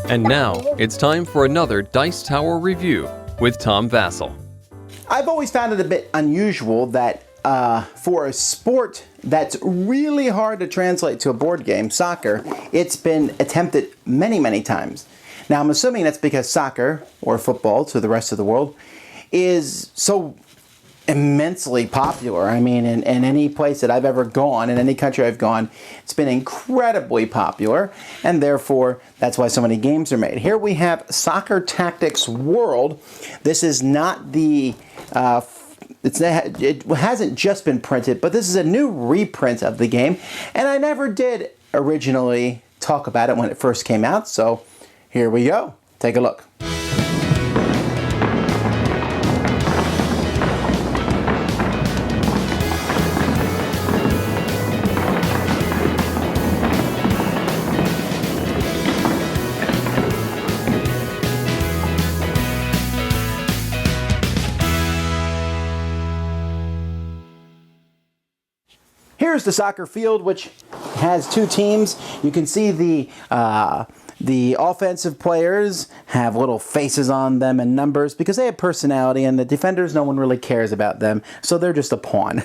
And now, it's time for another Dice Tower review with Tom Vasel. I've always found it a bit unusual that for a sport that's really hard to translate to a board game, soccer, it's been attempted many, many times. Now, I'm assuming that's because soccer, or football to the rest of the world, is so immensely popular. I mean, in any place that I've ever gone, in any country I've gone, it's been incredibly popular, and therefore that's why so many games are made. Here we have Soccer Tactics World. This is not the it hasn't just been printed, but this is a new reprint of the game, and I never did originally talk about it when it first came out, so here we go. Take a look. Here's the soccer field, which has two teams. You can see the offensive players have little faces on them and numbers because they have personality, and the defenders, no one really cares about them, so they're just a pawn.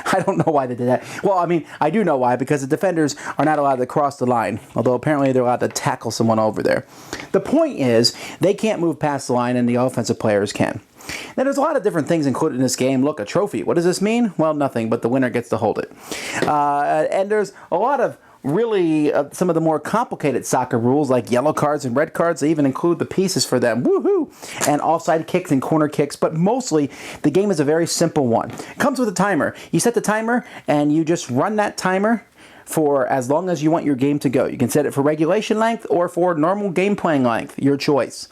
I don't know why they did that. Well, I mean, I do know why, because the defenders are not allowed to cross the line, although apparently they're allowed to tackle someone over there. The point is, they can't move past the line, and the offensive players can. Now, there's a lot of different things included in this game. Look, a trophy. What does this mean? Well, nothing, but the winner gets to hold it. And there's a lot of really some of the more complicated soccer rules, like yellow cards and red cards. They even include the pieces for them. Woohoo! And offside kicks and corner kicks. But mostly, the game is a very simple one. It comes with a timer. You set the timer, and you just run that timer for as long as you want your game to go. You can set it for regulation length or for normal game playing length, your choice.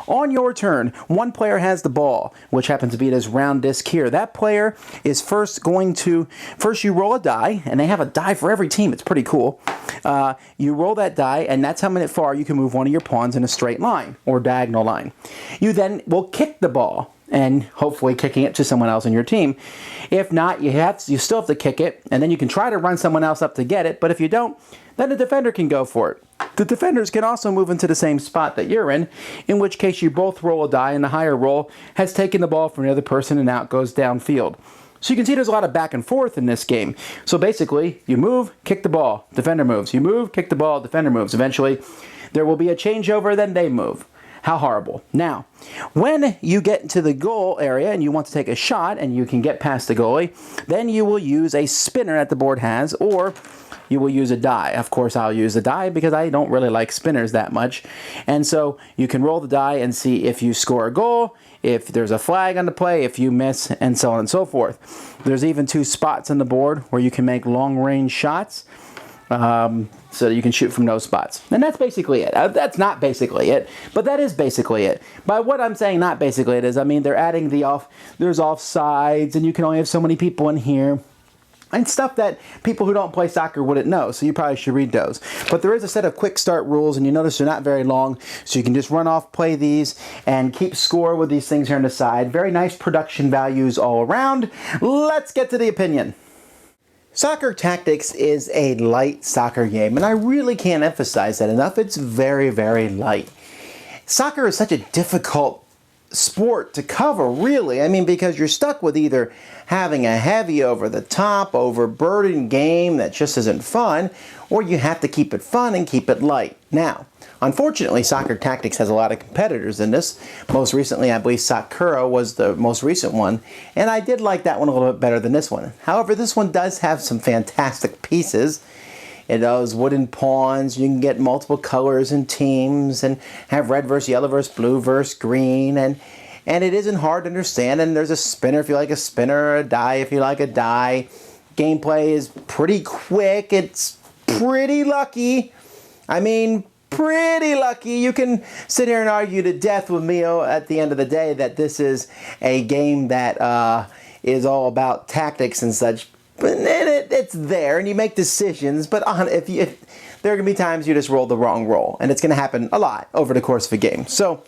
On your turn, one player has the ball, which happens to be this round disc here. That player is first you roll a die, and they have a die for every team. It's pretty cool. You roll that die, and that's how far you can move one of your pawns in a straight line or diagonal line. You then will kick the ball, and hopefully kicking it to someone else on your team. If not, you still have to kick it, and then you can try to run someone else up to get it, but if you don't, then the defender can go for it. The defenders can also move into the same spot that you're in which case you both roll a die, and the higher roll has taken the ball from the other person, and out goes downfield. So you can see there's a lot of back and forth in this game. So basically, you move, kick the ball, defender moves. You move, kick the ball, defender moves. Eventually, there will be a changeover, then they move. How horrible. Now, when you get into the goal area and you want to take a shot and you can get past the goalie, then you will use a spinner that the board has, or you will use a die. Of course, I'll use a die because I don't really like spinners that much. And so you can roll the die and see if you score a goal, if there's a flag on the play, if you miss, and so on and so forth. There's even two spots on the board where you can make long-range shots. So that you can shoot from those spots. And that's basically it. That's not basically it, but that is basically it. By what I'm saying not basically it is, I mean they're adding there's offsides, and you can only have so many people in here, and stuff that people who don't play soccer wouldn't know, so you probably should read those. But there is a set of quick start rules, and you notice they're not very long, so you can just run off, play these, and keep score with these things here on the side. Very nice production values all around. Let's get to the opinion. Soccer Tactics is a light soccer game, and I really can't emphasize that enough. It's very, very light. Soccer is such a difficult sport to cover, really. I mean, because you're stuck with either having a heavy, over-the-top, overburdened game that just isn't fun, or you have to keep it fun and keep it light. Now, unfortunately, Soccer Tactics has a lot of competitors in this. Most recently, I believe Sakura was the most recent one, and I did like that one a little bit better than this one. However, this one does have some fantastic pieces. It does wooden pawns. You can get multiple colors and teams, and have red versus yellow versus blue versus green, and it isn't hard to understand. And there's a spinner if you like a spinner, a die if you like a die. Gameplay is pretty quick. It's pretty lucky. I mean, pretty lucky. You can sit here and argue to death with me at the end of the day that this is a game that is all about tactics and such. But it's there, and you make decisions. But if there are going to be times you just roll the wrong roll, and it's going to happen a lot over the course of a game. So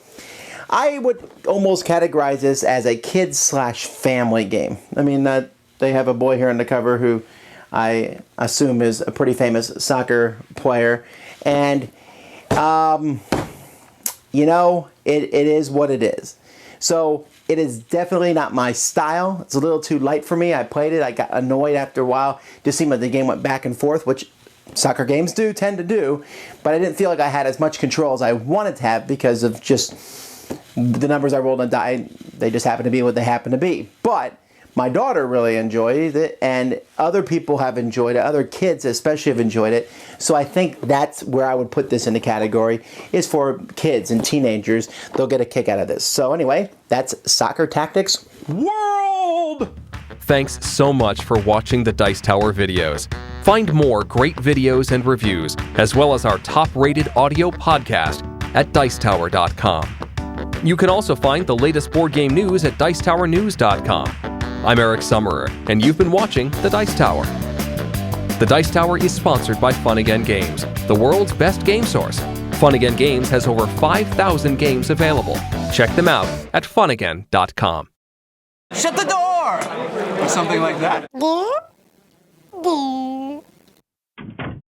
I would almost categorize this as a kid/family game. I mean, they have a boy here on the cover who I assume is a pretty famous soccer player, and it is what it is. So it is definitely not my style. It's a little too light for me. I played it. I got annoyed after a while. Just seemed like the game went back and forth, which soccer games tend to do. But I didn't feel like I had as much control as I wanted to have because of just the numbers I rolled on die. They just happen to be what they happen to be. But my daughter really enjoyed it, and other people have enjoyed it. Other kids especially have enjoyed it. So I think that's where I would put this in the category, is for kids and teenagers. They'll get a kick out of this. So anyway, that's Soccer Tactics World! Thanks so much for watching the Dice Tower videos. Find more great videos and reviews, as well as our top-rated audio podcast at Dicetower.com. You can also find the latest board game news at Dicetowernews.com. I'm Eric Summerer, and you've been watching The Dice Tower. The Dice Tower is sponsored by Fun Again Games, the world's best game source. Fun Again Games has over 5,000 games available. Check them out at funagain.com. Shut the door! Or something like that.